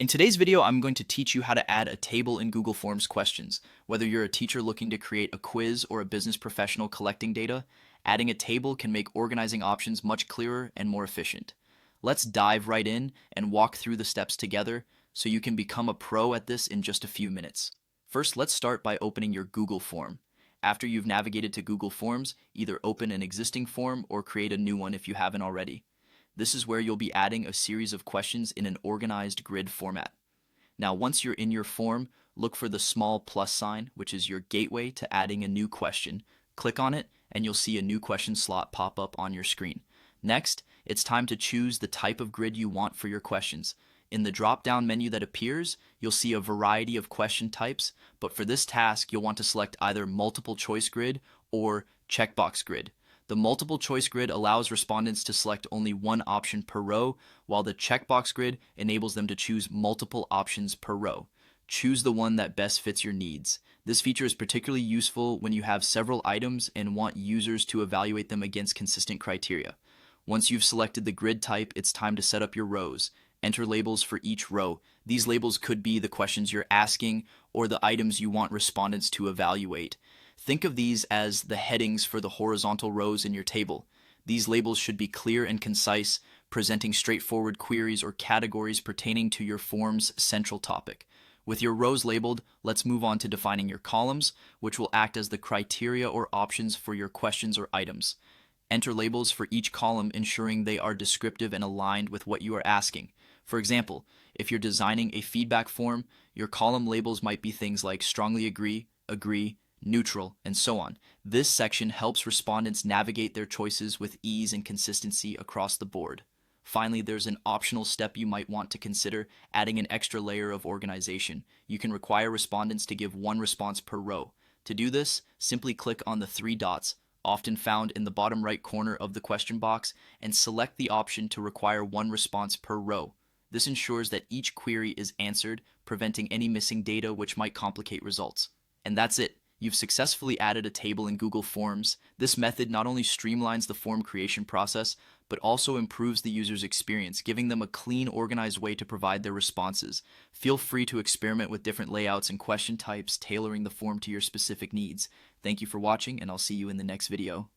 In today's video, I'm going to teach you how to add a table in Google Forms questions. Whether you're a teacher looking to create a quiz or a business professional collecting data, adding a table can make organizing options much clearer and more efficient. Let's dive right in and walk through the steps together so you can become a pro at this in just a few minutes. First, let's start by opening your Google form. After you've navigated to Google Forms, either open an existing form or create a new one if you haven't already. This is where you'll be adding a series of questions in an organized grid format. Now, once you're in your form, look for the small plus sign, which is your gateway to adding a new question. Click on it, and you'll see a new question slot pop up on your screen. Next, it's time to choose the type of grid you want for your questions. In the drop-down menu that appears, you'll see a variety of question types, but for this task, you'll want to select either multiple choice grid or checkbox grid. The multiple choice grid allows respondents to select only one option per row, while the checkbox grid enables them to choose multiple options per row. Choose the one that best fits your needs. This feature is particularly useful when you have several items and want users to evaluate them against consistent criteria. Once you've selected the grid type, it's time to set up your rows. Enter labels for each row. These labels could be the questions you're asking or the items you want respondents to evaluate. Think of these as the headings for the horizontal rows in your table. These labels should be clear and concise, presenting straightforward queries or categories pertaining to your form's central topic. With your rows labeled, let's move on to defining your columns, which will act as the criteria or options for your questions or items. Enter labels for each column, ensuring they are descriptive and aligned with what you are asking. For example, if you're designing a feedback form, your column labels might be things like strongly agree, neutral, and so on. This section helps respondents navigate their choices with ease and consistency across the board. Finally, there's an optional step you might want to consider, adding an extra layer of organization. You can require respondents to give one response per row. To do this, simply click on the three dots, often found in the bottom right corner of the question box, and select the option to require one response per row. This ensures that each query is answered, preventing any missing data which might complicate results. And that's it. You've successfully added a table in Google Forms. This method not only streamlines the form creation process, but also improves the user's experience, giving them a clean, organized way to provide their responses. Feel free to experiment with different layouts and question types, tailoring the form to your specific needs. Thank you for watching, and I'll see you in the next video.